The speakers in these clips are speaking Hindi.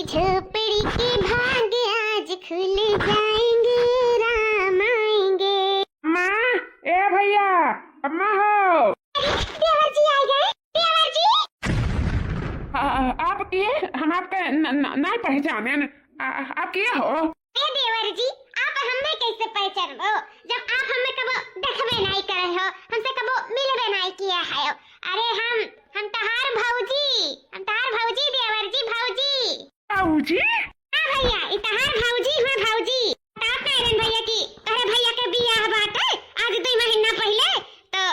झोपड़ी के भाग आज खुल जाएंगे, राम आएंगे। माँ, ए भैया, अम्मा हो। देवर जी आ गए। देवर जी आप किए? हम आपका नहीं पहचाने। आप किए हो? ए देवर जी, आप हमें कैसे पहचानो जब आप हमें कबो देखबे नहीं करे हो, हमसे कबो मिलबे नहीं किया है। अरे हम तहार भौजी देवर जी, भौजी। भाऊजी? हां भैया, ई तहार भौजी है, भौजी। तात नारायण भैया की तोरे भैया के बियाह बाटे आज 2 महीना पहले, तो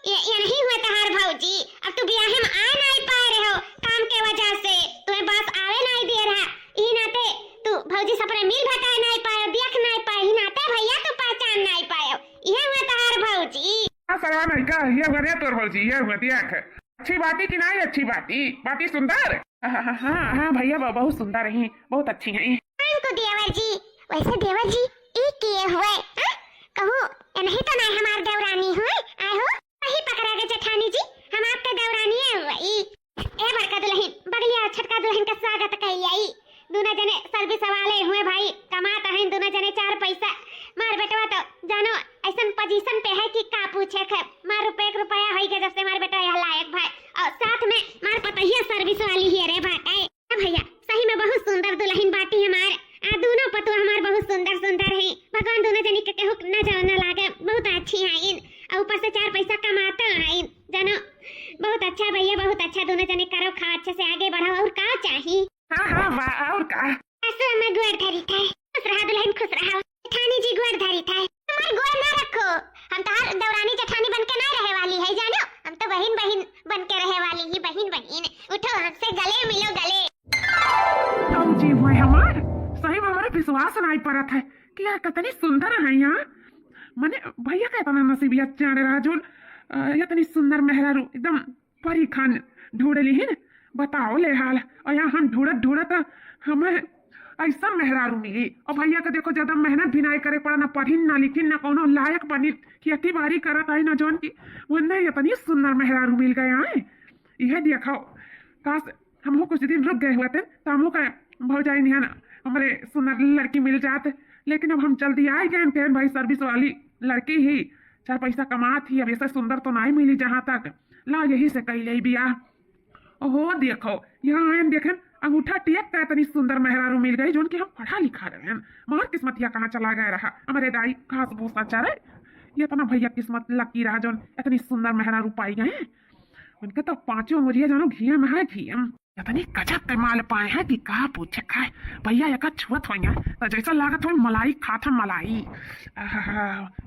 ये नहीं हुआ तहार भौजी। अब तू बियाह में आ नहीं पा रहे हो काम के वजह से, तुम्हें बस आवे नहीं दे रहा। ई नाते तू भौजी से अपने मिल भटाए नहीं पायो, देख नहीं पाए, ई नाते भैया तू पहचान नहीं पायो। ये हुआ तहार भौजी। सलाम नहीं का ये घरे तोर भौजी, ये हुआ देख। अच्छी बाती कि नहीं अच्छी बाती सुंदर? हाँ भैया बहुत सुंदर हैं, बहुत अच्छी हैं। तो देवर जी, वैसे देवर जी ई किए हुए कहूँ नहीं तो नहीं हमार देवरानी हुए आए हो वही पकड़ा के जेठानी जी, हम आपके देवरानी हुई। ए बड़का दुल्हन बगलिया छटका दुल्हन का स्वागत कहिए। दोनों जने सर्विस वाले हुए भाई, कमाता है दोनों जने 4 पैसा। मार बेटवा तो जानो ऐसा पोजीशन पे है कि का पूछे है। मार रुपया होई के जब से मार बेटा यह लायक भाई, और साथ में मार पतहिया सर्विस वाली ही रे भाई। भैया सही में बहुत सुंदर दुल्हन बाटी हमार। दोनों पतुआ हमार बहुत सुंदर है। भगवान दोनों जनी के केहू न जाओ न लागे, बहुत अच्छी हैं। और ऊपर से 4 पैसा कमाते हैं जानो। बहुत अच्छा भैया, बहुत अच्छा। दोनों जने करो खा अच्छे से आगे बढ़ो, और का चाहिए? हाँ वाह, और का? ऐसे में गुड़ धरी था। खुश रहा दुल्हन, खुश रहा। जेठानी जी गुड़ धरी था। हमार गुड़ ना रखो, हम तो हर दौरानी जेठानी बन के ना रहे वाली है जानो। हम तो बहन बन के रहे वाली ही। बहन उठो, हमसे गले मिलो, गले। जी हुए हमार सही में हमारे विश्वास नहीं पड़त है कि यार कितनी सुंदर है यहाँ। मने भैया का इतना नसीबियत जाने रहा जो इतनी सुंदर मेहरारू एकदम परी खान ढूंढ ली है। बताओ ले हाल, और यहाँ हम ढूंढत हमें ऐसा मेहरारू मिली। और भैया का देखो ज्यादा मेहनत भी नहीं करे पड़ा, ना पढ़ी ना लिखी ना कोनो लायक बनी, खेती बाड़ी करत आई ना जौन की वो नहीं इतनी सुंदर मेहरारू मिल गए हैं। यह देखो काश हमको कुछ दिन रुक गए हुए थे तो हमको का भौजाई नहीं ना हमारे सुंदर लड़की मिल जाते। लेकिन अब हम जल्दी आ गए भाई, सर्विस वाली लड़की ही 4 पैसा कमाती। अब ऐसे सुंदर तो नहीं मिली जहाँ तक ला, यही से कही ले बियाह। ओहो देखो यहाँ आए देखें अंगूठा टेक का इतनी सुंदर मेहरारू मिल गई जो कि हम पढ़ा लिखा रहे हैं। मार किस्मतिया कहाँ चला गया रहा हमारे दाई, घास भूसा अच्छा रहे। ये तो ना भैया किस्मत लकी रहा जो इतनी सुंदर मेहरारू पाई गए। उनके तो 5 उंगलियां जानो घी में है, घी इतनी गजब के माल पाए हैं कि कहा पूछे खाए। भैया एक छुअत हो तो जैसा लागत हो मलाई खाता मलाई।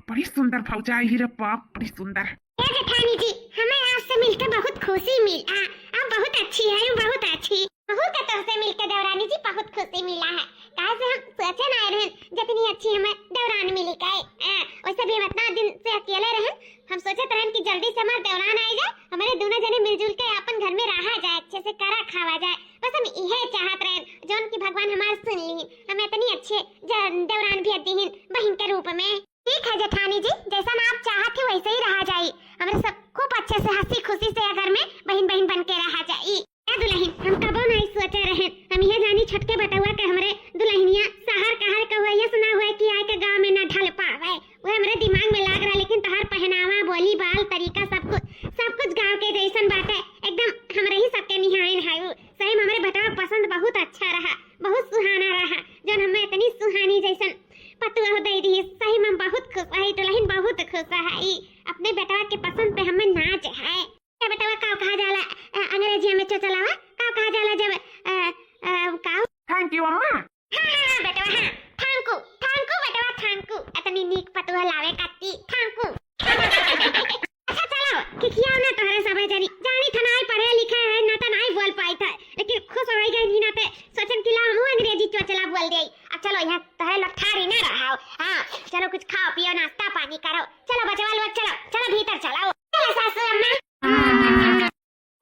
बड़ी सुंदर भौजाई ही रे बाप, बड़ी सुंदर। जेठानी जी हमें आपसे मिलकर बहुत खुशी मिला। आप बहुत अच्छी है, बहुत अच्छी। बहुत तुमसे मिलकर देवरानी जी बहुत खुशी मिला है। कहा से हम सोचे ना रहे जितनी अच्छी हमें देवरान मिली गई। वैसे भी हम इतना दिन से अकेले रहे, हम सोचे रहे कि जल्दी से हमारे देवरान आ जाए, हमारे दोनों जने मिलजुल के अपन घर में रहा जाए, अच्छे से करा खावा जाए। बस हम यही चाहत रहे जोन की भगवान हमार सुन ली, हमें इतनी अच्छे देवरान भी दी बहन के रूप में। ठीक है जेठानी जी, जैसा आप चाहते हो वैसे ही रहा जाए। हमारे सब खूब अच्छे से हंसी खुशी से घर में बहन बन के रहा जाए। दुल्हन हम कबो नहीं सोचे रहे, हम यह जानी छटके बटुआ के हमारे दुल्हनिया शहर कहर का हुआ, ये सुना हुआ है कि आए के गांव में ना ढल पावे। वो हमारे दिमाग में लाग रहा, लेकिन तहार पहनावा बोली बाल तरीका सब कुछ गांव के जैसन बात है। एकदम हमारे ही सबके निहाइन है। सही में हमारे बेटा पसंद बहुत अच्छा रहा, बहुत सुहाना रहा जो हमें इतनी सुहानी जैसन पतुआ हो दे दी। सही में बहुत खुश है दुल्हन, बहुत खुश है। अपने बेटा के पसंद पे हमें नाच है। बेटा का कहा जाला अंग्रेजी में चलावा का कहा जाला जब का? थैंक यू अम्मा। हां बेटा हां, थैंक यू बेटा, थैंक यू। इतनी नीक पतुआ लावे काती, थैंक यू। अच्छा चलो कि किया ना तोरे सब जानी था नहीं पढ़े लिखे है ना तो नहीं बोल पाई था, लेकिन खुश हो गई नी ना ते सोचन कि ला हम अंग्रेजी चला बोल दे। अब चलो यहाँ तोरे लठारी ना रहो। हां चलो कुछ खाओ पियो, नाश्ता पानी करो। चलो बचवा लोग चलो भीतर चलो। चलो सासू अम्मा।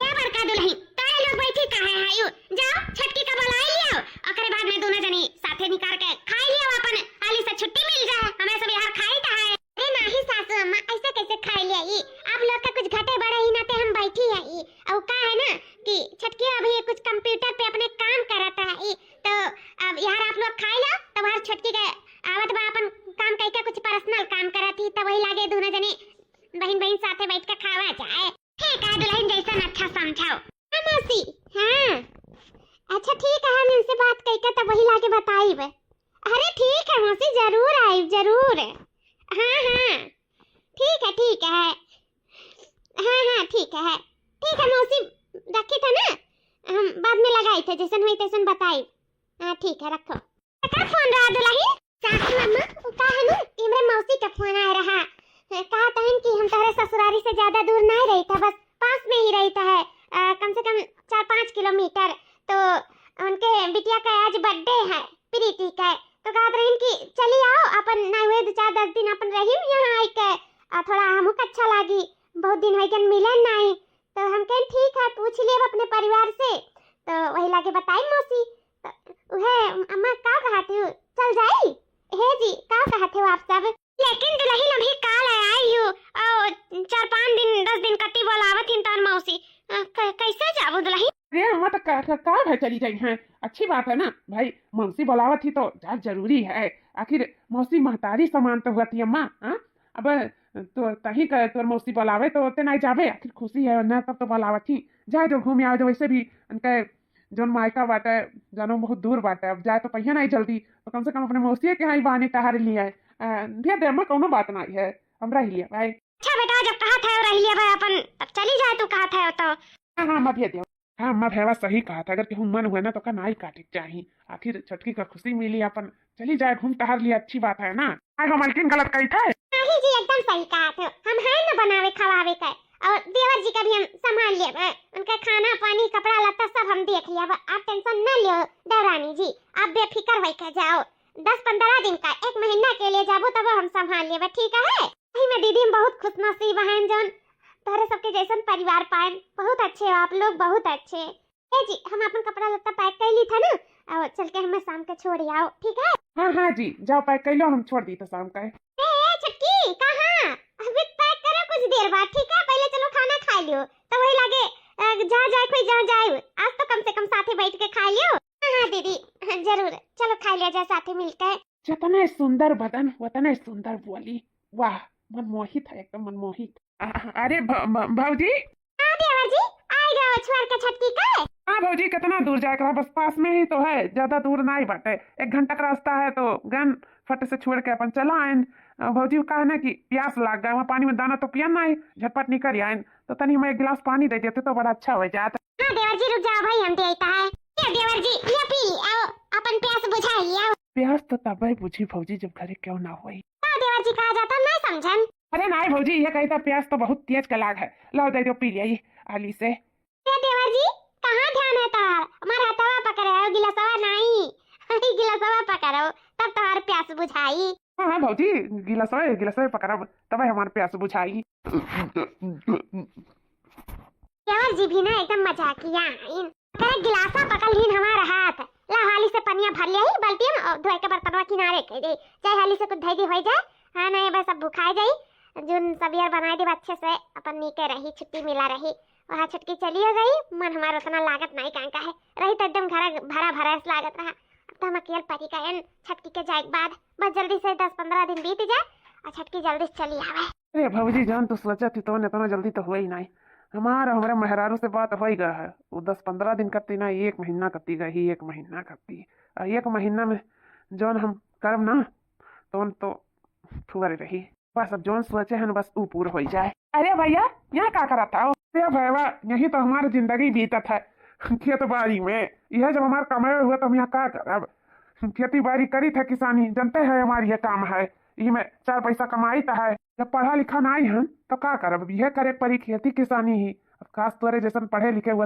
क्या बड़का दुल्हन तारे लोग बैठी काहे आयु? जाओ छटकी का बुलाई लियो, ओकरे बाद में दोनों जनी साथे निकाल के खाई लियो। अपन आली से छुट्टी मिल जाए, हमें सब यार खाई ता है। अरे नहीं सासू अम्मा, ऐसे कैसे खाई लिया? आप लोग का कुछ घटे बड़े ही नाते हम बैठी है। और का है ना कि छटकी अभी कुछ कंप्यूटर पे अपने काम करता है, तो अब यार आप लोग खाए लो तब हर छोटकी के आवत बा अपन काम कई का कुछ पर्सनल काम करत ही तब वही लागे दोनों जने बहन बहन साथे बैठ के खावा जाए। है का दुल्हन जैसा अच्छा समझाओ। हाँ मौसी, हाँ अच्छा ठीक है, हम इनसे बात कई का तब वही लाके बताइब। अरे ठीक है मौसी, जरूर आई जरूर। हाँ हाँ ठीक है ठीक है। हाँ हाँ ठीक है मौसी, रखी था ना, हम बाद में लगाई थे, जैसन हुई तैसन बताई। हाँ ठीक है रखो। का फोन रहा दुल्हन? सासू अम्मा का है ना, इमरे मौसी का फोन आ रहा। कहा था कि हम तुम्हारे ससुरारी से ज्यादा दूर नहीं रही था, बस पास में ही रहता है, कम से कम 4-5 किलोमीटर। तो उनके बिटिया का आज बर्थडे है, प्रीति का, तो कहा रही कि चली आओ अपन ना हुए 2-4-10 दिन अपन रही यहाँ आई के, थोड़ा हमको अच्छा लगी, बहुत दिन हो गए मिले नहीं। तो हम कहें ठीक है, पूछ लिए अपने परिवार से, तो वही लाके बताई मौसी। तो वह अम्मा का कहती हूँ चल जाई हे जी, का कहते हो आप सब? लेकिन दुल्हन अभी काल आई हूँ और 4-5 दिन 10 दिन कटी बोलावत हिन तोर मौसी, कैसे जाबू दुल्हन? अरे अम्मा तो का है चली गई हैं, अच्छी बात है ना भाई, मौसी बुलावत थी तो जा जरूरी है, आखिर मौसी महतारी समान तो हुआ थी अम्मा। हाँ अब तो तही का तोर मौसी बुलावे तो ओते नहीं जावे, आखिर खुशी है ना, तब तो बुलावत थी, जाए तो घूम आओ। जो वैसे भी उनके जोन मायका बाटे जानो बहुत दूर बाटे, अब जाए तो पहिया नहीं जल्दी, तो कम से कम अपने मौसी के यहाँ बहाने टहर लिया है, भेज दे अम्मा, कोनो बात नहीं है, हम रह लिया भाई। अच्छा बेटा, जब कहा था रह लिया भाई अपन, तब चली जाए तू कहा था तो। हाँ हाँ अम्मा भेज दिया। हाँ अम्मा भेवा सही कहा था, अगर केहू मन हुआ ना तो का नाई काटे चाहिए, आखिर छटकी का खुशी मिली, अपन चली जाए घूम टहर लिया, अच्छी बात है ना। आई हो मलकिन गलत कही था? नहीं जी एकदम सही कहा था, हम है ना बनावे खवावे का, और देवर जी का भी हम संभाल लिए, उनका खाना पानी कपड़ा लत्ता सब हम देख लिया, आप टेंशन न लियो देवरानी जी, आप बेफिक्र होके जाओ, 10-15 दिन का 1 महीना के लिए जाबो तब हम संभाल लिए, ठीक है? वही में दीदी हम बहुत खुशनसीब हैं जौन तोहरे सबके जैसन परिवार पाए, बहुत अच्छे हो आप लोग, बहुत अच्छे। ए जी हम अपन कपड़ा लत्ता पैक कर ली था ना, और चल के हमें शाम के छोड़ आओ, ठीक है? हाँ हाँ जी जाओ पैक कर लो, हम छोड़ दी तो शाम का। ए छटकी कहाँ? अभी पैक करो कुछ देर बाद, ठीक है? पहले चलो खाना खा लियो, तो वही लगे जहाँ जाए कोई जहाँ जाए, आज तो कम से कम साथे बैठ के खा लियो। हाँ दीदी हाँ, जरूर, चलो खा लिया जाए साथे मिलकर। जितना सुंदर बदन उतना सुंदर बोली, वाह मनमोहित है, एकदम मनमोहित। अरे भाजी। हाँ देवर जी आई गए छोड़ के छटकी का। हाँ भाजी कितना दूर जाएगा, बस पास में ही तो है, ज्यादा दूर नहीं बाटे, 1 घंटा का रास्ता है, तो गन फट से छोड़ के अपन चला आए। भाजी कहा ना कि प्यास लग गया, वहाँ पानी में दाना तो पिया नहीं, झटपट निकल आए, तो तनी हमें 1 गिलास पानी दे देते तो बड़ा अच्छा हो जाता। हाँ देवर जी रुक जाओ भाई, हम देता है। ये देवर जी ये पी आओ, अपन प्यास बुझाई आओ। प्यास तो तब बुझी भौजी जब घरे क्यों ना हुई। हाँ देवर जी कहा जाता नहीं समझन। अरे नहीं भौजी, ये कहता प्यास तो बहुत तेज का लाग है, लो दे दो पी लिया आली से। देवर जी कहाँ ध्यान है तार, हमारा हथवा पकड़ो गिलासवा नहीं, गिलासवा पकड़ो तब तुम्हारे प्यास बुझाई। हाँ हाँ भौजी गिलासवे पकड़ा तब हमारे प्यास बुझाई। देवर जी भी ना एकदम मजाकिया इन, करे गिलासा पकड़ लीन हमारा हाथ, ला हाली से पनिया भर लिया ही बाल्टी में, और धोए के बर्तनवा किनारे के दे, चाहे हाली से कुछ धैदी हो जाए। हाँ नहीं बस अब भुखाए जाई, जोन सबियर बनाए दे अच्छे से, अपन नीके रही, छुट्टी मिला रही, वहाँ छुट्टी चली गई, मन हमारा उतना लागत नहीं कांका है, रही तो एकदम घर भरा भरा लागत रहा। अब तो हम अकेले परी का छुट्टी के जाए बाद बस जल्दी से 10-15 दिन बीत जाए और छुट्टी जल्दी से चली आवे। अरे भौजी जान तो सोचा थी तो इतना जल्दी तो हुआ ही नहीं, हमारे मेहरारू से बात हो ही गया है, वो 10-15 दिन करती ना, 1 महीना करती गई, 1 महीना करती, 1 महीना में जौन हम करब ना तो फुअर रही, बस अब जौन सोचे है ना बस वो पूरा हो जाए। अरे भैया यहाँ क्या करा था? अरे भैया यही तो हमारी जिंदगी बीतत है, खेत बाड़ी में, यह जब हमारा कमाए हुआ तो हम यहाँ क्या करब, खेती बाड़ी करी था, किसानी जनते है हमारी ये काम है, इसमें 4 पैसा कमाई तो है, जब पढ़ा लिखा नहीं है तो क्या करब, यह करे परी खेती किसानी ही। अब खास तौर जैसे पढ़े लिखे हुए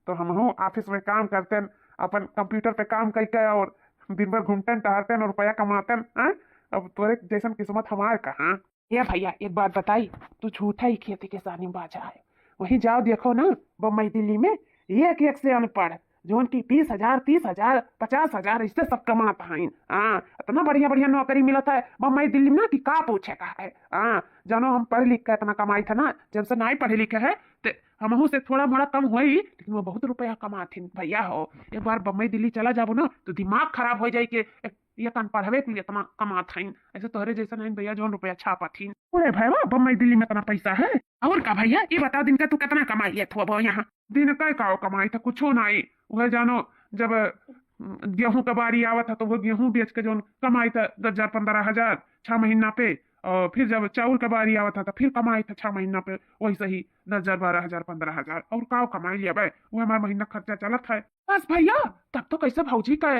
तो हम ऑफिस में काम करते, अपन कंप्यूटर पे काम करके और दिन भर घूमते टहरते और रुपया कमाते हैं। अब तोरे जैसन किस्मत हमारे कहाँ। ये भैया एक बात बताई, तू झूठा ही खेती किसानी बाजा है, वहीं जाओ देखो ना बम्बई दिल्ली में एक से अनपढ़, जोन की 20,000 30,000 50,000 इससे सब कमाता है। हाँ, इतना बढ़िया बढ़िया नौकरी मिलत है बम्बई दिल्ली में कि का पूछे का है। हाँ, जानो हम पढ़ लिख के इतना कमाई था ना, जब से नहीं पढ़े लिखे है तो हमहू से थोड़ा मोड़ा कम हुई, लेकिन वो बहुत रुपया कमाथिन भैया हो। एक बार बम्बई दिल्ली चला जाबो ना तो दिमाग खराब हो जाए कि ये कन पढ़वे के लिए इतना कमाथिन, ऐसे तोहरे जैसा नहीं भैया जो रुपया छापाथिन। अरे भैया बम्बई दिल्ली में इतना पैसा है। और का भैया ये बता दिन का तू कितना कमाई है थो यहाँ? दिन का का कमाई था कुछ नहीं, वह जानो जब गेहूं का बारी आवत था तो वो गेहूं बेच के जो कमाई था 10,000 15,000 6 महीना पे, और फिर जब चावल का बारी आवत था तो फिर कमाई था 6 महीना पे वैसे ही 10,000 12,000 15,000, और का कमाई लिया भाई वो हमारा महीना खर्चा चलत है बस भैया। तब तो कैसे भौजी का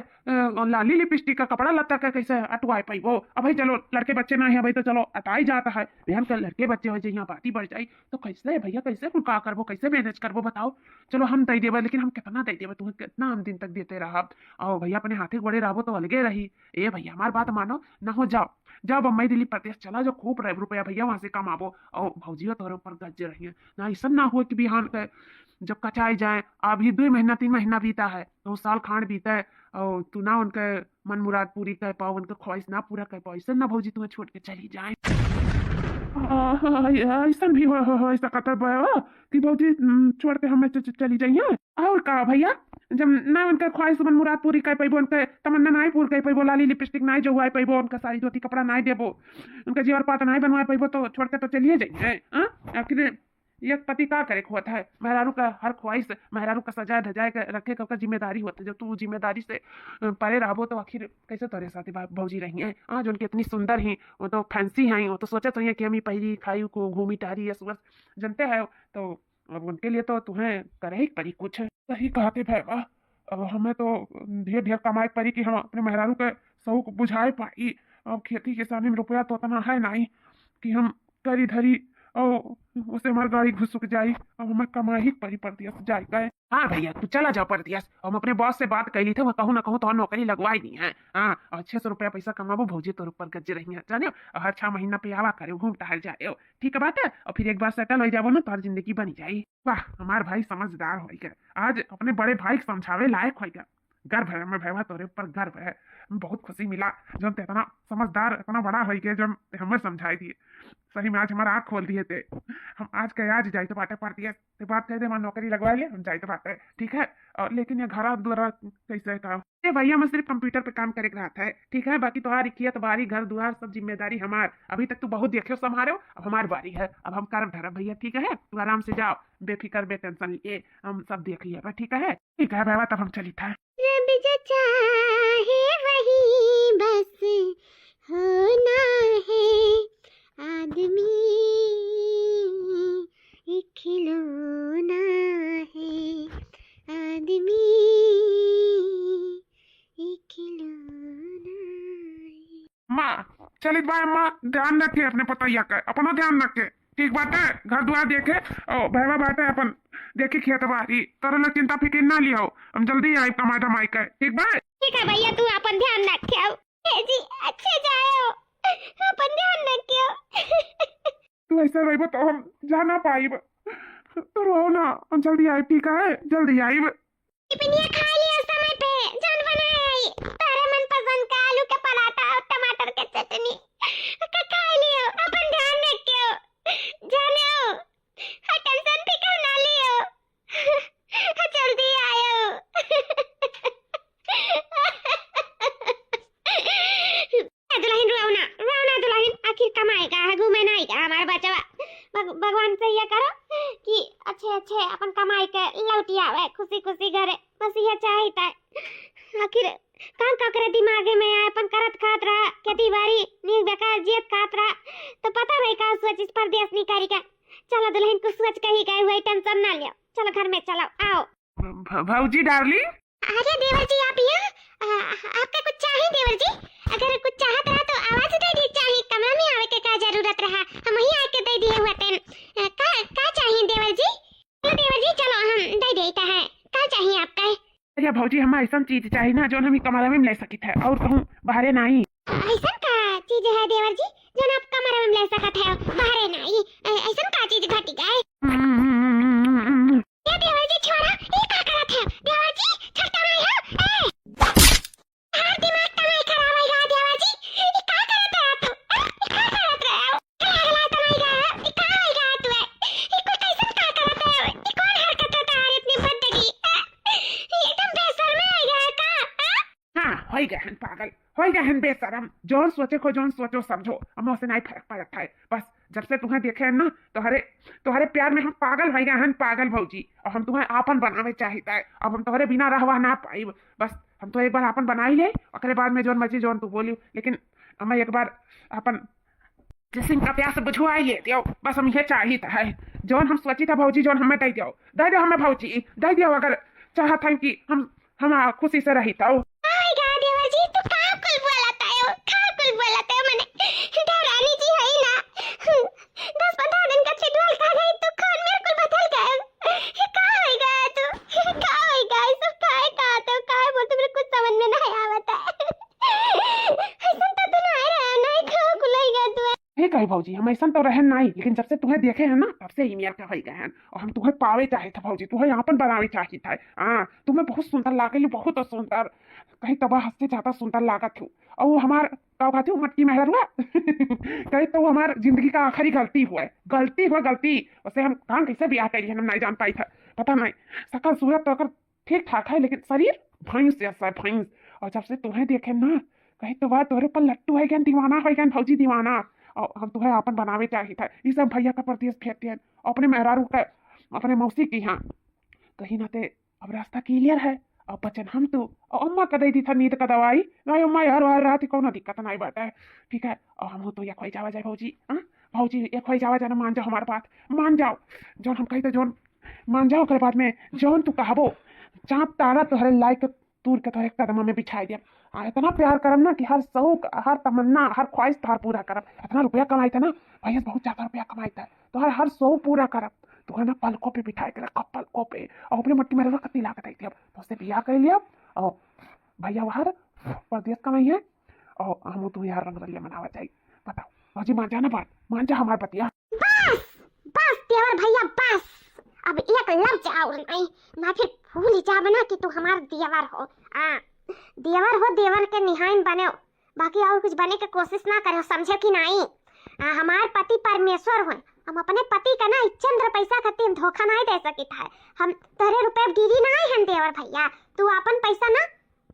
लाली लिपस्टिक का कपड़ा लत्ता का कैसे अटवाए पाई वो। अब भाई चलो लड़के बच्चे ना है भाई तो चलो अटाई जाता है, बहन का लड़के बच्चे हो जाए यहाँ बाती बढ़ जाए तो कैसे भैया कैसे का करबो कैसे मैनेज करबो बताओ। चलो हम दे देवे, लेकिन हम कितना दे देवे तुम्हें, कितना हम दिन तक देते रहा। और भैया अपने हाथे बड़े रहो तो अलगे रही। ए भैया हमारी बात मानो ना हो, जाओ जाओ बम्बई दिल्ली प्रदेश चला जो खूब रुपया भैया वहां से कमाबो, और भौजियो तोरे ऊपर गज्जे रही ना। ऐसा ना हो कि बिहान के जब कचाई जाए अभी 2 महीना 3 महीना बीता है तो साल खांड बीता है और तू ना उनके मन मुराद पूरी कर पाओ, उनके ख्वाहिश ना पूरा कर पाओ, ऐसा ना भौजी तुम्हें छोड़ के चली जाए। ऐसा भी हो ऐसा कतर कि भौजी छोड़ के हमें चली जाइए। और का भैया जब ना उनका ख्वाहिश मन मुराद पूरी कर पाइबो, उनके तमन्ना नहीं पूरी कर पाइबो, लाली लिपस्टिक नहीं जगवाए पाइबो, उनका साड़ी धोती कपड़ा नहीं देबो, उनका जीवर पात नहीं बनवाए पाइबो तो छोड़ के तो चलिए जाइए। आखिर ये पति का करे होता है, मेहरारू का हर ख्वाहिश मेहरारू का सजाए धजाए के रखे का जिम्मेदारी होता है। जब तू जिम्मेदारी से परे रहो तो आखिर कैसे तोरे साथ भौजी रही है। आज उनकी इतनी सुंदर ही वो तो फैंसी हैं, वो तो सोचा चाहिए कि हम ही पहली खाई को घूमी टारी या सुबह जनते हैं, तो अब उनके लिए तो तुम्हें करे ही पड़ी कुछ। सही कहते भैया, अब हमें तो ढेर ढेर कमाए पड़ी कि हम अपने मेहरारू के शौक बुझाए पाई। अब खेती किसानी में रुपया तो उतना है नहीं कि हम करी धरी और उसे हमारी गाड़ी घुसुक जाई, अब हमें कमा ही पड़ी परदियस जाए गए। हाँ भैया तू चला जाओ परदियस, हम अपने बॉस से बात कर ली थे, मैं कहूँ ना कहूँ तो नौकरी लगवाई दी है। हाँ, और 600 रुपया पैसा कमाबो भौजी तो ऊपर गज्जे रही है जाने, और हर 6 महीना पे आवा करे घूम टहल जाए, ठीक है बात है। और फिर एक बार सेटल हो जाओ ना तो हर जिंदगी बनी जाए। वाह हमार भाई समझदार हो गया, आज अपने बड़े भाई समझावे लायक हो गया। गर्व है हमें भैया तोरे ऊपर गर्व है, बहुत खुशी मिला जब इतना समझदार इतना बड़ा हो गया, जब हमें समझाई दिए। सही में आज हमारा आँख खोल दिए थे। हम आज के आज जाए तो बातें पड़ती है तो बात कहते हमारी नौकरी लगवा लिया हम जाए तो बात है ठीक है। और लेकिन ये घर द्वारा कैसे काम भैया मैं सिर्फ कंप्यूटर पे काम करे रहा था ठीक है, बाकी तुम्हारी खेत बारी घर द्वार सब जिम्मेदारी हमार। अभी तक तू बहुत देखियो संभालो, अब हमारी बारी है, अब हम कर धरा भैया ठीक है। तू आराम से जाओ बेफिक्र बेटेंशन लिए, हम सब देख लिया ठीक है भैया तब हम चली था। रब जो चाहे वही बस होना है, आदमी एक खिलौना है, आदमी एक खिलौना है। माँ चलिए बाय माँ, ध्यान रखे अपने पतैया का, अपना ध्यान रखे ठीक बात है। घर द्वार देखे और भैया बात है अपन देखे खेत बारी, तोरे लोग चिंता फिक्र ना लियो, हम जल्दी आई कमाई धमाई के ठीक बा। ठीक है भैया तू अपन ध्यान रखियो जी, अच्छे जाओ अपन ध्यान रखियो। तू ऐसे रही तो हम जा ना पाइब, तो रो ना, हम जल्दी आई ठीक है जल्दी आई। टिफिनिया खा लिया समय पे, जान बनाए आई तारे मन पसंद का आलू का पराठा और टमाटर के चटनी का खा लियो, अपन ध्यान रखियो जानो, टेंशन फिकर ना लियो, जल्दी आयो। दुल्हन रोना रोना दुल्हन, आखिर कमाएगा है घूमे नहीं का हमारा बचवा। भगवान से ये करो कि अच्छे अच्छे अपन कमाई के लौटी आवे खुशी खुशी घरे, बस ये चाहिए। आखिर काम का करे दिमागे में आए, अपन करत खात रहा खेती बाड़ी नीक बेकार जियत खात रहा, तो पता नहीं का सोच परदेश निकारी का। चलो दुल्हन कुछ सोच के ही गए हुए, टेंशन ना लियो, चलो घर में चलो आओ। भाऊजी डार्लिंग, अरे देवर जी आप यहाँ, आपका कुछ चाहिए देवर जी? अगर कुछ चाहत रहा तो आवाज दे दी, चाहिए कमरा में आवे के का जरूरत रहा, हम वहीं आके दे दिए हुए थे। का चाहिए देवर जी? चलो देवर जी चलो हम दे देता है, का चाहिए आपका? अरे भाऊजी हम ऐसा चीज चाहिए ना जो हम कमरा में ले सकी थे और कहूँ बाहरे नहीं। ऐसा का चीज है देवर जी जो आप कमरा में ले सकत है बाहरे नहीं? ऐसा का चीज घटी गए? ये देवर जी छोड़ा, ये का करत है? देवर देवाजी छट्टा नहीं है ए हां दिमाग तमाई खराब है गा देवाजी ई का करत है तू ई का करत है लागला तमाई गा ई का है गा तू ई को कैसे का करत है ई कौन हरकत है तार इतनी बदगी एकदम बेशर्म है गा का हाँ हो गए हैं पागल, हो गए हैं बेशरम। जौन सोचे को जौन सोचो समझो, हमें उससे नहीं फर्क पड़ता है। बस जब से तुम्हें देखे हैं ना तुम्हारे प्यार में हम पागल हो गए हैं, पागल भौजी। और हम तुम्हें आपन बनावे चाहता है। अब हम तुम्हारे बिना रहवा ना पाई। बस हम तो एक बार आपन बना ही ले, ओकरे बाद में जौन मर्जी जौन तू बोली, लेकिन हमें एक बार अपन जिसिम का प्यास बुझवा ही लेते हो। बस हम ये चाहिए है जौन हम सोची था भौजी, जौन हमें दे दो हमें भौजी, दे दो। अगर चाहत है कि हम खुशी से रही था। हाय गा देवाजी तू का कुल बोलता है का कुल बोलता है मने देवरानी जी है ना 10-15 दिन का शेड्यूल का गई तो कौन मेरे को बदल गए का होएगा तू का होएगा सब का तो का बोलते मेरे कुछ समझ में नहीं आवता ऐसा तो तू नहीं रहा नहीं का कुलाईगा तू हे कही भौजी, हम ऐसा तो रहन नहीं, लेकिन जब से तुम्हें देखे हैं ना तब से ही मेरे का हो गए हैं। और हम तुम्हें पावे चाहे थे भौजी, तुम्हें यहाँ पर बनावे चाहे था। हाँ तुम्हें बहुत सुंदर लागे, बहुत सुंदर, कहीं तबा हंसते ज्यादा सुंदर लागत हो। और वो हमार का कहती हूँ मटकी मेहर हुआ कहीं तो हमार जिंदगी का आखिरी गलती गलती वैसे हम काम कैसे भी आते हम नहीं जान पाई था, पता नहीं। सकल सूरत तो अगर ठीक ठाक है, लेकिन शरीर भैंस जैसा है, भैंस। और जब से तुम्हें देखे ना कहीं तो बात तोहरे पर लट्टू है, दीवाना है भौजी, दीवाना। और हम तुम्हें अपन बनावे चाहिए था। ये सब भैया का प्रदेश फेरते हैं अपने मेहरारू का, अपने मौसी की यहाँ कहीं ना ते। अब रास्ता क्लियर है। और बचन हम तो और अम्मा का दी था नींद का दवाई नहीं, अम्मा यार रात को दिक्कत नहीं बात है, ठीक है। और हम तो एक हो जावा जाए भौजी, भौजी एक हो जावा जाना, मान जाओ हमारे बात, मान जाओ। जौन हम कही तो जौन मान जाओ के बाद में जौन तू कहबो चाँप तारा तोहरे लायक तूर के तोहरे कदम में बिछाई दिया। इतना प्यार करम ना कि हर शौक, हर तमन्ना, हर ख्वाहिश तोहर पूरा करब। इतना रुपया कमाई था ना भैया, बहुत ज्यादा रुपया कमाई था, तोहर हर शौक पूरा करब। तो ना पलकों पे बिठाए के रखा, पलकों पे। और अपनी मट्टी में कितनी लागत आई थी। अब तो उससे बियाह कर लिया। और भैया बाहर प्रदेश कमाई है, और हम तो यार रंग रलिया मनावा चाहिए। बताओ भौजी, मान जाना बात, मान जा हमारे पतिया। बस बस देवर भैया बस, अब एक लफ्ज और नहीं मैं फिर भूल जा बना कि तू हमारा देवर हो। देवर हो, देवर के निहाइन बने, बाकी और कुछ बने के कोशिश ना करो, समझे कि नहीं। हमारे पति परमेश्वर हो, हम अपने पति का ना चंद्र पैसा खातिर धोखा नहीं दे सकता है। हम तेरे रुपए गिरी नहीं है देवर भैया, तू अपन पैसा ना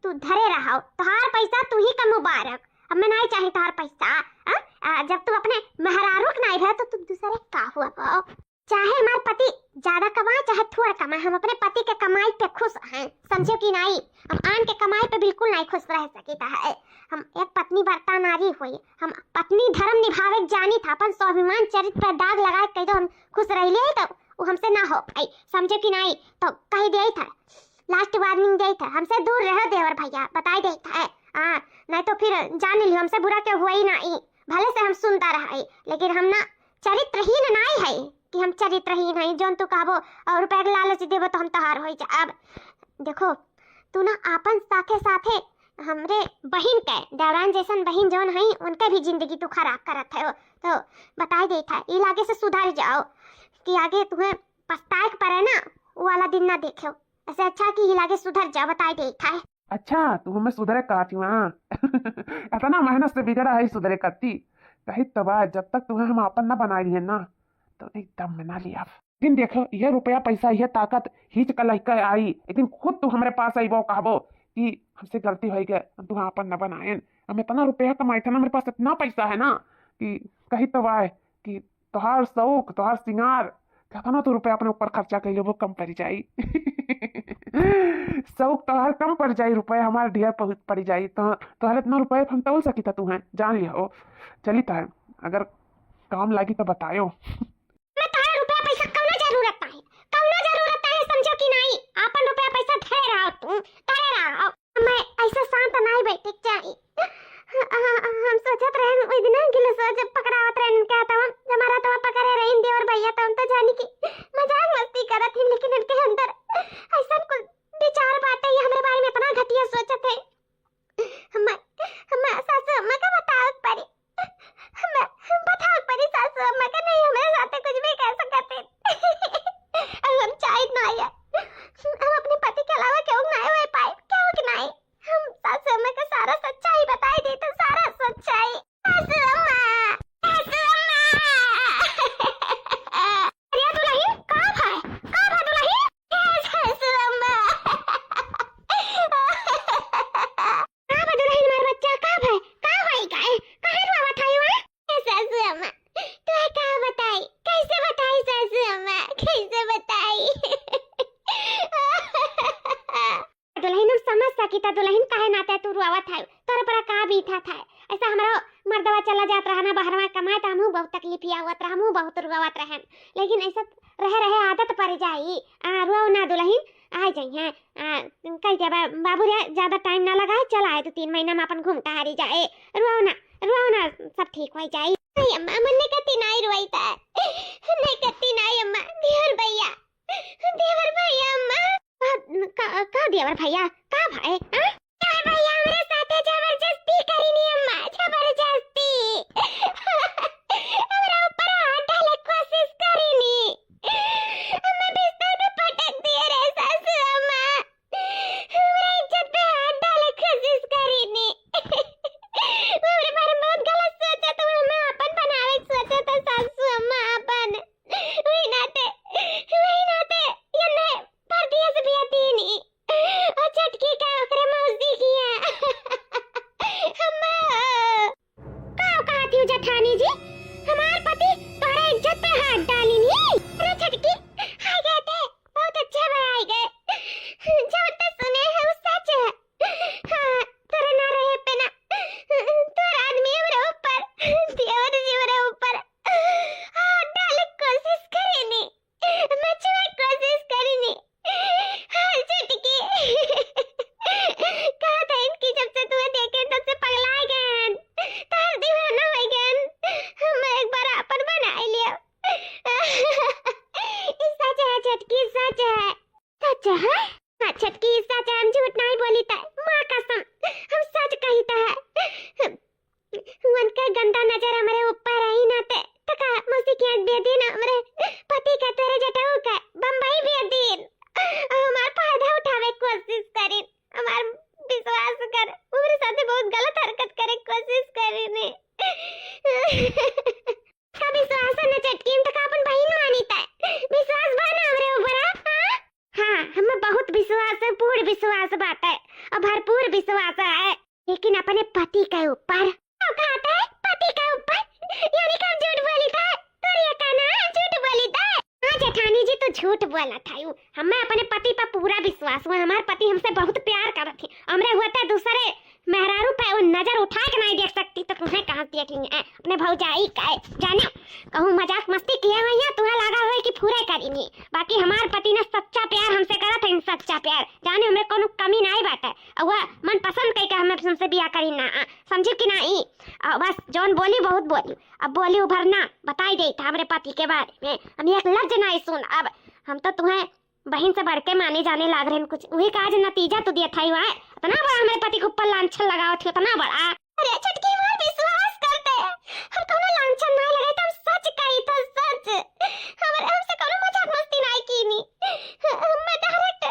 तू धरे रहो, तोहार पैसा तू ही का मुबारक, हमें नहीं चाहिए तोहार पैसा। जब तू अपने मेहरारूक नहीं रहे तो तू दूसरे का हुआ। चाहे हमारे पति ज्यादा कमाए चाहे थोड़ा कमाए, हम अपने पति के कमाई पे खुश हैं, समझो कि नहीं। हम आन के कमाई पे बिल्कुल नहीं खुश रह सकता है। हम एक पत्नी वर्ता नारी हुई, हम पत्नी धर्म निभावे जानी था, अपन स्वाभिमान चरित्र पर दाग लगाए कह दो हम खुश रह लिए तो वो हमसे ना हो पाई, समझो कि नहीं। तो कह दे था, लास्ट वार्निंग दे था, हमसे दूर रहो देवर भैया, बताई दे था। नहीं तो फिर जान लियो हमसे बुरा क्या हुआ ही नहीं। भले से हम सुनता रहे, लेकिन हम ना चरित्रहीन नहीं है कि हम चरित्रहीन हैं। जोन तू कहबो और रुपया के लालच देबो तो हम तहार हो जा। अब देखो तू ना अपन साथे साथे हमरे बहन के देवरान जैसन बहन जोन है उनके भी जिंदगी तू खराब करत है। तो बताई देता है ये आगे से सुधर जाओ कि आगे तुम्हें पछताए पड़े ना, वो वाला दिन ना देखो। ऐसे अच्छा कि ये आगे सुधर जा, बताई देता है। अच्छा तू हमें सुधरे करती हूँ इतना मेहनत से बिगड़ा है सुधरे करती कही तो बात। जब तक तुम्हें हम अपन ना बना लिए ना तो एकदम बना लिया। लेकिन देखो यह रुपया पैसा यह ताकत हिच कल आई, लेकिन खुद तू हमारे पास आई वो कहबो कि हमसे गलती हो गई, हम तुम्हें अपन न बनाए। हम इतना रुपया कमाए थे ना, मेरे पास इतना पैसा है ना कि कही तो वाय कि तोहार शौक तोहार सिंगार कहता ना, तो रुपया अपने ऊपर खर्चा कर लो वो कम पड़ जाई शौक तोहार कम पड़ जाई, रुपया हमारे ढेर पड़ जाई। तो तोहार इतना रुपया हम तोल सकी था तुम्हें, जान लियो। चली था अगर काम लगी तो बतायो। समझो कि नहीं, अपन रुपया पैसा धरे रहो, तुम धरे रहो, मैं ऐसा शांत नहीं बैठे चाहिए। हम सोचत रहे ओइ दिन गिलस जब पकड़ावत रहे क्या था हमारा तो पकड़े रहे देवर भैया, तो हम तो जानी की मजाक मस्ती करत थी, लेकिन उनके अंदर ऐसा कुछ विचार बाटे ये हमारे बारे में इतना घटिया सोचत है। हम सासू अम्मा का बताओ परी, हम बताओ परी सासू अम्मा का नहीं हमारे साथ समझ सकी ता दुल्हन काहे नाते तू रुआवत है तोरे पर का बीता था ऐसा हमारा मर्दवा चला जात रहना बाहरवा कमाए त हमहू बहुत तकलीफ आवत रह हमहू बहुत रुआवत रहन लेकिन ऐसा रह रहे आदत पड़ जाई रुआओ ना दुल्हन आ जाई है कह दे बाबू रे ज्यादा टाइम ना लगाए चल आए तो 3 महीना में अपन घूमता हारी जाए रुआओ ना सब ठीक हो जाई नहीं अम्मा मन ने कती नहीं रुआईता नहीं कती नहीं अम्मा देवर भैया अम्मा का देवर भैया का भाई देवर भैया मेरे साथ जबरदस्ती करी नहीं अम्मा जबरदस्ती हमरा ऊपर हाथ डाले कोशिश करी नहीं अम्मा बिस्तर पे पटक दिए रे सासू अम्मा हमरा इज्जत पे हाथ डाले कोशिश करी नहीं मेरे बारे में बहुत गलत सोचा तो मैं अपन बनावे सोचा था सासू अम्मा अपन वही नाते ये नहीं पर दिया से बिया तीनी और चटकी का ओकरे मौसी किया अम्मा का थी जठानी जी हमार पति तोरे इज्जत पे हाथ डाली नहीं अरे चटकी आ गए थे बहुत अच्छे बनाए गए जो तो सुने हैं वो सच है हाँ तेरे ना रहे पे ना तेरा आदमी मेरे ऊपर देवर जी मेरे ऊपर हाथ डाले कोशिश करे नहीं मैं चुरा कोशिश करी नहीं हाँ चटकी कहा था इनकी जब से तुम्हें देखे तब से पगला गए तार दीवाना हो गए मैं एक बार अपन बना लिया सच है चटकी सच है हाँ चटकी सच है हम झूठ नहीं बोली था माँ कसम हम सच कही था उनका गंदा नजर हमारे ऊपर आई ना ते तका मौसी की आंख बेदी ना हमारे पति का तेरे जटाऊ का बम्बई बेदी हमार फायदा उठावे कोशिश करी हमार विश्वास कर मेरे साथ बहुत गलत हरकत करे कोशिश करी ने का विश्वास न चटकी हम तक अपन बहन मानी ता विश्वास बना हमरे ऊपर हां हमें बहुत विश्वास है पूर्ण विश्वास बात है और भरपूर विश्वास है लेकिन अपने पति के ऊपर कहता है पति के ऊपर यानी कि हम झूठ बोली था तो ये कहना है झूठ बोली था हाँ जेठानी जी तो झूठ बोला था यू हमें अपने पति पर पूरा विश्वास हुआ हमारे पति हमसे बहुत प्यार करते थे हमरे होता दूसरे मेहरारू पे वो नजर उठा के नहीं देख सकती तो तुम्हें कहां देखेंगे अपने भौजाई का जाने कहूं मजाक मस्ती किया हुआ है तुम्हें लगा हुआ है कि पूरे करी नहीं बाकी हमारे पति ने सच्चा प्यार हमसे करा था सच्चा प्यार जाने हमें कोनो कमी नहीं बात है और मन पसंद कई का हमें हमसे बियाह करी ना समझी कि नहीं बस जौन बोली बहुत बोली अब बोली उभरना बताई दे था हमारे पति के बारे में हम एक लफ्ज नहीं सुन अब हम तो तुम्हें बहन से बढ़ के माने जाने लग रहे हैं कुछ वही का आज नतीजा तो दिया था हुआ है इतना बड़ा हमारे पति के ऊपर लांछन लगाओ थे इतना बड़ा अरे चटकी मार विश्वास करते हम कोनो लांछन नहीं लगाए तो हम सच कही था सच हमारे हमसे कोनो मजाक मस्ती नहीं की नहीं मैं डायरेक्ट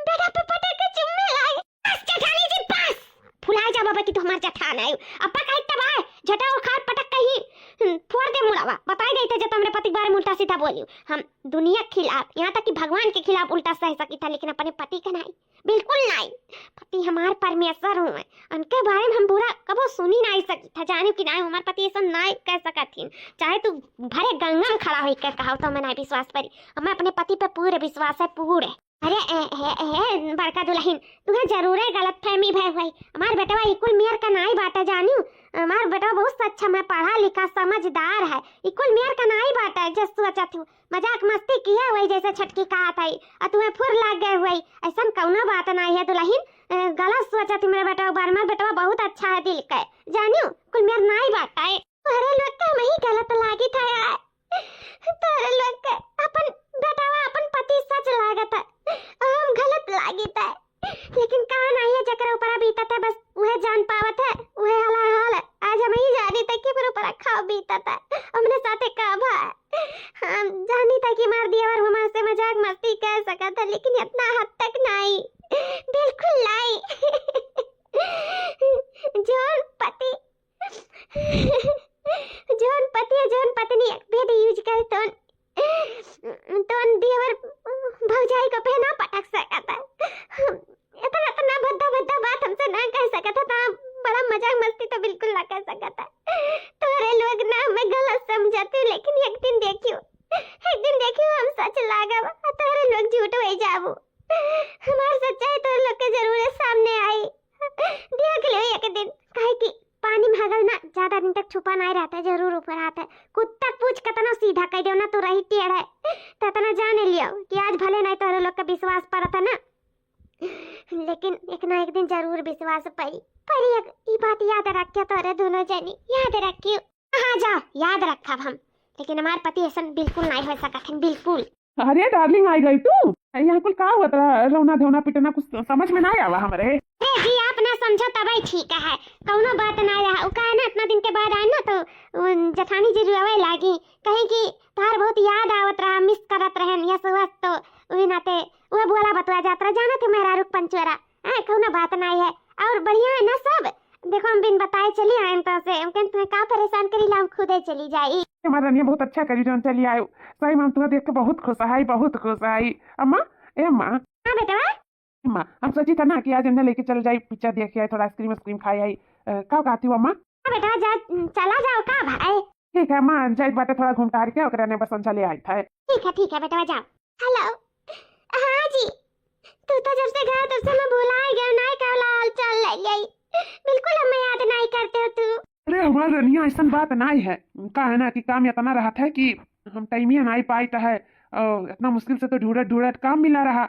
बेटा पे पटक के चुम्मे लाए बस जठानी जी बस फुलाए जा बाबा की तो हमार जठान है अपा का इतना है झटा और खाट पटक कहीं फोड़ दे मुड़ावा बताई देते जब हमरे पति के बारे में उल्टा सीधा बोली हम दुनिया के खिलाफ यहाँ तक कि भगवान के खिलाफ उल्टा सह सकी था लेकिन अपने पति का नहीं बिल्कुल नहीं पति हमारे परमेश्वर हुए उनके बारे में हम बुरा कबो सुनी नहीं सकी था जाने कि नहीं हमारे पति ऐसा नहीं कह सका थी चाहे तू भरे गंगा में खड़ा हुई कर कहा तो मैं नहीं विश्वास करी हमें अपने पति पे पूरे विश्वास है पूरे अरे बड़का दुल्हन तुम्हें जरूर है गलत फहमी भाई भाई हमारे बेटवा इकुल मेयर का नहीं बाटा जानियो हमारा बेटा बहुत अच्छा मैं पढ़ा लिखा समझदार है इकुल मेयर का नहीं बाटा है जस्ट सोचा थी मजाक मस्ती किया वही जैसे छटकी कहा था और तुम्हें फुर लग गए हुई ऐसा कौनो बात नहीं है दुल्हन गलत सोचा थी मेरे बेटा बार में बेटा बहुत अच्छा है दिल का जानियो कुल मेयर नहीं बाटा है अरे लोग का मैं गलत लागी था यार तो लोग अपन बेटावा अपन पति सच लागत है हम गलत लागी था लेकिन कहा नहीं है जकरा ऊपर बीता था बस वह जान पावत है वह हला हाल है आज हम ही जानी था कि मेरे ऊपर खाओ बीता था हमने साथे काबा हम जानी था कि मार दिया और हम से मजाक मस्ती कर सका था लेकिन इतना हद तक नहीं बिल्कुल नहीं जौन पति जौन पत्नी एक भेद यूज कर तो देवर भौजाई को पहना पटक सका था इतना भद्दा बात हमसे ना कह सका था बड़ा मजाक मस्ती तो बिल्कुल ना कर सका था तोरे लोग ना मैं गलत समझते लेकिन एक दिन देखियो हम सच लागा तोरे लोग झूठ हो जाबो हमार सच्चाई लेकिन एक ना एक दिन जरूर विश्वास पड़ी पड़ी ये बात याद रखियो तोरे दोनों जनी याद रखियो। हाँ जाओ याद रखब हम, लेकिन हमार पति ऐसा बिल्कुल नहीं हो सकत है, बिल्कुल। अरे डार्लिंग आई गई तू, यहाँ कुल का हुआ तेरा रोना धोना पिटना कुछ समझ में ना आवा हमरे। अरे जी आप ना समझो तब ठीक है, कौनो बात ना रहा उ का ना इतना दिन के बाद आए ना तो जठानी जी रोवे लागी, कहीं कि तार बहुत याद आवत रहा, मिस करत रहन यस वस, तो उही नाते वो बोला बतवा जात रहा, जाना थे मेरा रुक पंचोरा है, कौनो बात नहीं है और बढ़िया है ना सब। देखो हम बिन बताए चली आए तो से हम तुम्हें का परेशान करी ला, हम खुदे चली जाई। हमारा रानिया बहुत अच्छा करी जोन चली आयो, सही में तुम्हें देख के बहुत खुश आई, बहुत खुश आई। अम्मा ए अम्मा। हाँ बेटा। अम्मा हम सोची था ना कि आज इन्हें लेके चल जाए, पिक्चर देख आए, थोड़ा आइसक्रीम खाई आई, का कहती हो अम्मा? हाँ बेटा जा चला जाओ का भाई। ठीक है अम्मा, जाए बाटे थोड़ा घूम टहल के ओकरा ने बस चले आई था। ठीक है बेटा जाओ। हेलो हाँ जी, तू तो जब से गया तब से मैं भुला ही गया, नहीं कहला हाल चाल ले गई, बिल्कुल हमें याद नहीं करते हो तू। अरे हमारा रनिया ऐसा बात नहीं है, का है ना कि काम इतना रहा था कि हम टाइम ही नहीं पाई है, और इतना मुश्किल से तो ढूंढत ढूंढत काम मिला रहा।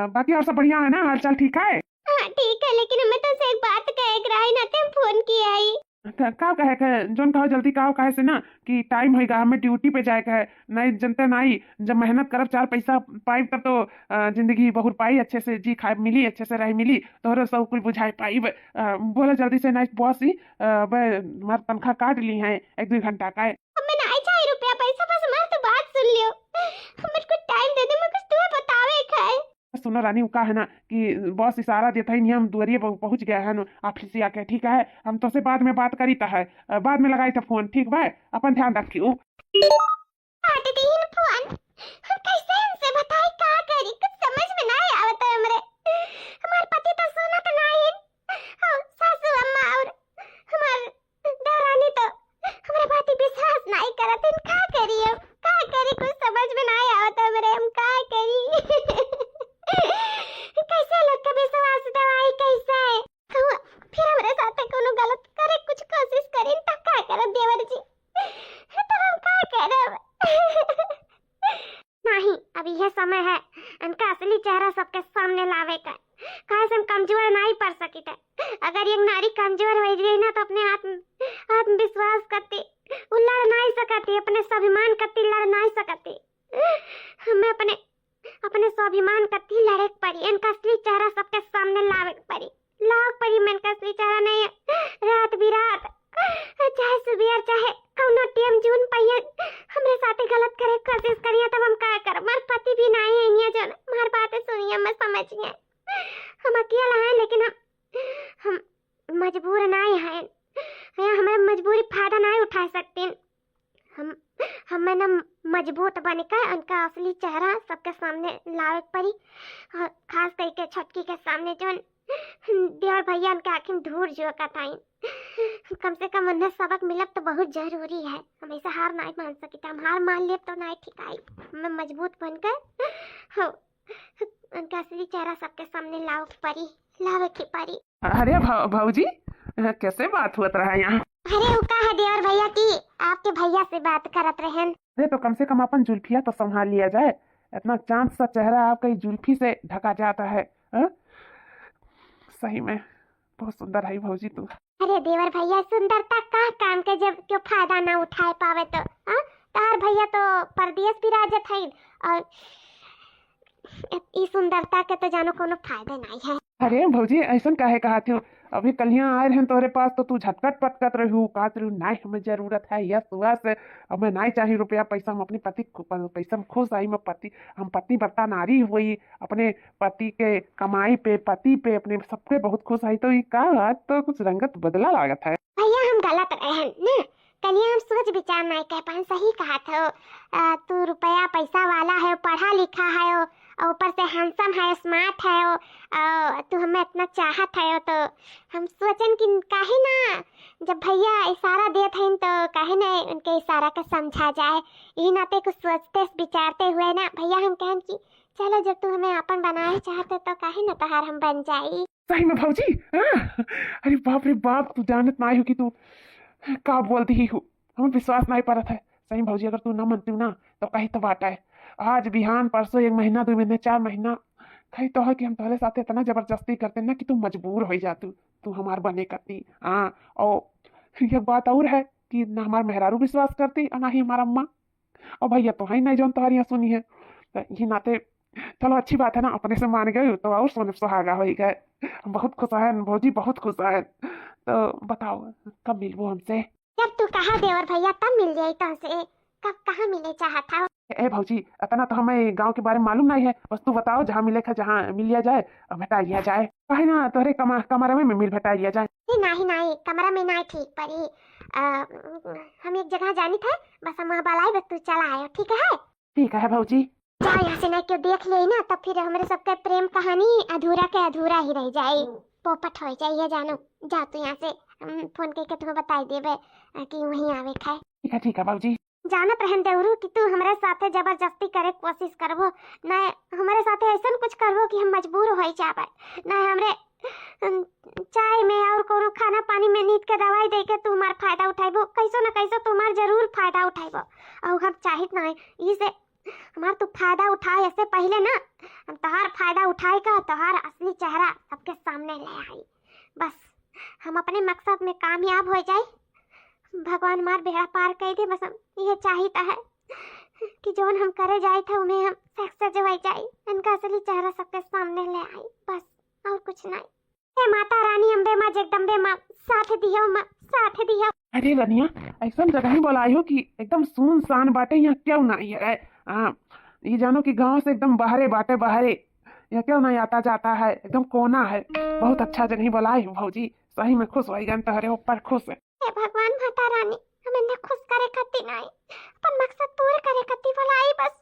बाकी और सब बढ़िया है ना, हाल चाल ठीक है? हाँ ठीक है, लेकिन हमें तो एक बात कहे रहा ना तुम फोन किया ही। का कहे के जोन कहो जल्दी कहो, कहे से ना कि टाइम होगा, हमें ड्यूटी पे जाए है, नहीं जनते नहीं, जब मेहनत करब चार पैसा पाई तब तो जिंदगी बहुत पाई, अच्छे से जी खाए मिली, अच्छे से रह मिली, तोहरे सब कुछ बुझाए पाई। बोले जल्दी से नहीं बॉस ही हमारा तनख्वाह काट ली है 1-2 घंटा का। हमें नहीं चाहिए रुपया पैसा, बस हमारी तो बात सुन लियो, हमें कुछ टाइम दे दे, मैं कुछ तुम्हें बतावे खाए। सुनो रानी, का है ना कि बॉस इशारा देता ही, हम दुआरिये पहुंच गया है ऑफिस से आके, ठीक है? हम तो से बाद में बात करी है, बाद में लगाई था फोन, ठीक भाई? अपन ध्यान रखियो। फोन हम कैसे उनसे बताई का करी, कुछ समझ में नहीं आवत है हमरे, हमार पति तो सोना तो नहीं है, सासू अम्मा और हमार देवरानी तो हमारे बात ही विश्वास नहीं करत, इन का करी हम का करी, कुछ समझ में नहीं आवत है हमरे, हम का करी। कैसे लोग का विश्वास दवाई कैसे कहूँ, फिर हमारे साथ कोनो गलत करे, कुछ कोशिश करें तो का करब देवर जी, तो हम का करब। नहीं अभी यह समय है इनका असली चेहरा सबके सामने लावे का, कहे से हम कमजोर नहीं पड़ सकी थे, अगर एक नारी कमजोर हो गई ना तो अपने आत्मविश्वास करती वो लड़ नहीं सकती, अपने स्वाभिमान करती लड़ नहीं सकती, हमें अपने स्वाभिमान करती लड़े पड़ी, इनका असली चेहरा सबके सामने लावे पड़ी, लाग पड़ी में इनका असली चेहरा नहीं रात बिरात चाहे सुबह चाहे कौनो टीएम जून पहिया हमरे साथे गलत करे कोशिश करिए तब हम का कर, हमार पति भी नहीं है इन्हें जो हमार बातें सुनिए मैं समझिए, हम अकेला हैं लेकिन हम मजबूर नहीं हैं, हमें मजबूरी फायदा नहीं उठा सकते, हमें ना मजबूत बनकर उनका असली चेहरा सबके सामने लावे पड़ी, और खास करके छटकी के सामने जो देवर भैया उनके आँखें धूर जो कटाई, कम से कम उन्हें सबक मिलब तो बहुत जरूरी है, हमेशा हार नहीं मान सकी, हम हार मान ले तो नहीं ठीक आई, मैं मजबूत बनकर हो उनका असली चेहरा सबके सामने लावे की पड़ी। अरे भाऊजी कैसे बात हुआ रहा यहाँ? अरे उका है देवर भैया की आपके भैया से बात करत रहन। अरे तो कम से कम अपन जुल्फिया तो संभाल लिया जाए, इतना चांद सा चेहरा आपका जुल्फी से ढका जाता है, सही में बहुत सुंदर है भाऊजी तू। अरे देवर भैया सुंदरता का काम के जब क्यों फायदा ना उठाए पावे तो तार भैया तो परदेश भी राजत है, और इस सुंदरता के तो जानो कोनो फायदा नहीं है। अरे भौजी ऐसा काहे कहा थे, अभी कलियां आए रहे तोरे पास तो तू झटकट पटकत रहू, कहत रहू नहीं हमें जरूरत है यस वस, हमें नहीं चाहिए रुपया पैसा, हम अपने पति पैसा में खुश आई, हम पत्नी बर्ता नारी हुई, अपने पति के कमाई पे पति पे अपने सबके बहुत खुश आई, तो ये का आज तो कुछ रंगत बदला लागत है। भैया हम गलत रहन ना, कलिया हम सोच विचार नहीं कह पाए, सही कहा था, तू रुपया पैसा वाला है, पढ़ा लिखा है, और ऊपर से हैंडसम है, स्मार्ट है, और तू हमें इतना चाहत है, तो हम सोचन कि काहे ना जब भैया इशारा देते हैं तो काहे ना उनके इशारा का समझा जाए, ये नाते कुछ सोचते विचारते हुए ना भैया हम कहें कि चलो जब तू हमें अपन बनाए चाहते तो काहे ना तहार हम बन जाई। सही में भाऊजी? अरे बाप रे बाप, तू जानत नहीं हो कि तू का बोलती ही हो, हमें विश्वास नहीं पड़त है। सही भाऊजी अगर तू ना मनती ना तो कहीं तो बात है, आज बिहान परसों 1 महीना 2 महीने 4 महीना कही तो है कि हम तोहरे साथे इतना जबरदस्ती करते ना कि तू मजबूर हो जा, तू हमार बने करती। हाँ, और एक बात और है कि ना हमार मेहरारू विश्वास करती और ना ही हमारा अम्मा। और भैया तो है ही नहीं जो तुम्हारी यहाँ सुनी है, तो ये नाते चलो अच्छी बात है ना, अपने से मान गए तो और सोने सुहागा हो गए। हम बहुत खुश हैं भौजी, बहुत खुश हैं। तो बताओ कब मिलबो हमसे? जब तू कहा देवर भैया तब मिल जाई तुमसे। कब कहाँ मिले चाहता हो? ए भौजी, इतना तो हमें गांव के बारे में मालूम नहीं है, बस तू बताओ जहाँ मिले का, जहाँ मिल लिया जाए और भेटा लिया जाए। कहे ना तोहरे कमरे में मिल भेटा लिया जाए। नहीं नहीं, कमरा में नहीं ठीक पड़ी। हम एक जगह जानी थे, बस हम वहाँ बुलाए, बस तू चला आयो, ठीक है? ठीक है भौजी। जा यहाँ से, नहीं क्यों देख ले ना, तब फिर हमारे सबके प्रेम कहानी अधूरा के अधूरा ही रह जाए, पोपट हो जाइए। जानो जा तू यहाँ से, फोन करके तुम्हें बताई देवे कि वहीं आवे खाए। ठीक है भौजी। जानत रहन देवरू कि तू हमारे साथे जबरदस्ती करे कोशिश करबो, ना हमारे साथे ऐसा कुछ करबो कि हम मजबूर हो जाबे, ना हमरे चाय में और कोनो खाना पानी में नींद के दवाई दे के तू हमार फायदा उठाइबो। कैसो ना कैसो तुम्हार जरूर फायदा उठाइबो, और हम चाहित नहीं इसे हमार तू फायदा उठाए। ऐसे पहले ना हम तोहार फायदा उठाए का तोहार असली चेहरा सबके सामने ले आई, बस हम अपने मकसद में कामयाब हो जाए। भगवान मार बेड़ा पार कर दे, बस हम ये चाहिता है कि जोन हम करे जाए थे उन्हें हम सक्सेस हो जाए, इनका असली चेहरा सबके सामने ले आई, बस और कुछ नहीं। हे माता रानी अम्बे माँ जगदम्बे माँ, साथ दियो माँ, साथ दियो। अरे रनिया, ऐसा जगह ही बोलाई हो कि एकदम सुनसान बाटे, यहाँ क्यों नहीं है? हाँ, ये जानो कि गांव से एकदम बाहरे बाटे, बाहरे यहाँ क्यों नहीं आता जाता है, एकदम कोना है। बहुत अच्छा जगह ही बोलाई भौजी, सही में खुश हो गए, तोहरे ऊपर खुश है। हे भगवान माता रानी, हमें न खुश करे खत्ती नहीं, अपन मकसद पूरे करे खत्ती भलाई, बस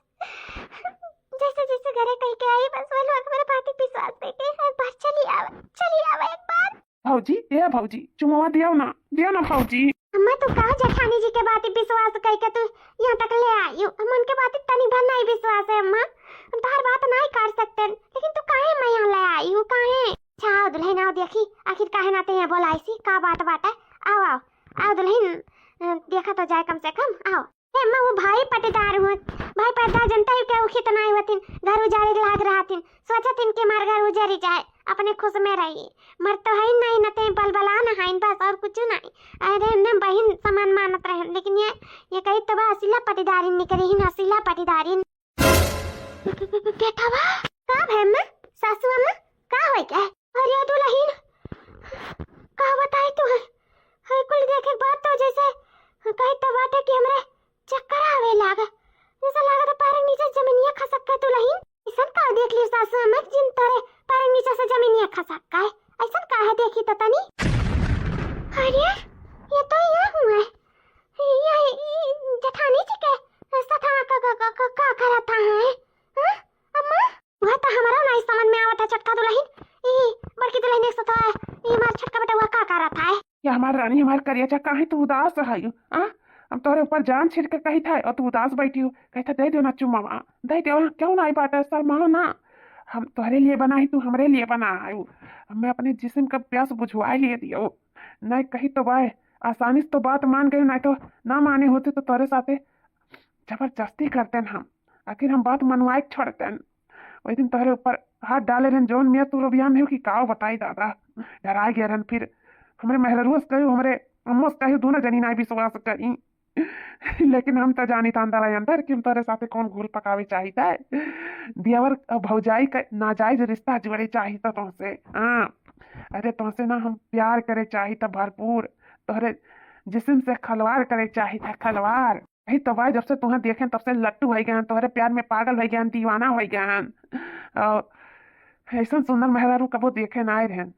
जैसे जैसे घरे कह के आई, बस वो लोग मेरे बात पे विश्वास देते हैं। एक बार चली आवे एक बार। भौजी ए भौजी, चुमवा दियो ना भौजी। अम्मा तू कहा जेठानी जी के बात विश्वास कह के तू यहाँ तक ले आई, हम उनके बात तनी भर नहीं विश्वास है अम्मा, हम तो हर बात नहीं कर सकते, लेकिन तू काहे मैं यहाँ ले आई हूँ, काहे? अच्छा दुल्हन आओ, देखी आखिर काहे नाते यहाँ बोलाई सी, का बात है? आओ दुल्हन, देखा तो जाए कम से कम, आओ। हे अम्मा वो भाई पटेदार हुआ, भाई पटेदार जनता ही क्या कितना ही होतिन, घर उजाड़े लाग रहा थिन, सोचा थिन के मार घर उजाड़ी जाए, अपने खुश में रहिए। मर तो है नहीं, न ते बलबला न है, बस और कुछ नहीं। अरे न बहन समान मानत रहे, लेकिन ये कही तो असीला पटीदारिन निकली ही, असीला पटीदारिन। बेटा बा का है अम्मा, सासू अम्मा का होई क्या? अरे दुल्हन का बताई तू है कुल देखे बात तो जैसे कही तो बात है कि हमरे चक्कर आवे लागा, जैसा लगा तो पैर नीचे जमीनिया खसक के दुल्हन। ऐसा का देख ली सासू अम्मा, जिन तारे पैर नीचे से जमीनिया खसक का है, ऐसा का है देखी तो तनी। अरे ये तो ये हुआ है, ये जेठानी जी के सथा का करता है। हां अम्मा, वह तो हमारा नहीं समझ में आवता, छटका दुल्हन ई बड़की दुल्हन एक सथा ई मार छटका बेटा वह का करता है? या हमार रानी, हमार करिया काहे तू उदास है? हम तोरे ऊपर जान छिड़ के कही था और तू उदास बैठी हो, कहता दे दो ना चुम्मा, दे दो, क्यों नहीं बात शर्माओ ना, हम तोहरे लिए बनाई, तू हमरे लिए बना आयु, मैं अपने जिस्म का प्यास बुझवा लिए दियो। नहीं कही तो भाई आसानी से तो बात मान गई, नहीं तो ना माने होते तो तोरे साथे जबरदस्ती करते हम, आखिर हम बात मनवाए छोड़ते। वही दिन तोहरे ऊपर हाथ डाले रहन, जोन मियाँ तू बयान है कि काव बताई दादा, डरा गया रहन। फिर हमरे मेहरुस कही, हमरे अम्मस कही, दोनों जनी नहीं विश्वास करी, लेकिन हम तो जानी था अंदर अंदर कि हम तेरे साथे कौन घोल पकावे चाहिए है। दियावर भौजाई का नाजायज रिश्ता जुड़े चाहिए तुमसे। हाँ, अरे तुमसे ना हम प्यार करे चाहिए भरपूर, तोहरे जिस्म से खलवार करे चाहिए, खलवार। यही तो भाई जब से तुम्हें देखे तब से लट्टू हो गए, तोहरे प्यार में पागल हो गए, दीवाना हो गए। ऐसा सुंदर मेहरारू कबो देखे ना आए रहन।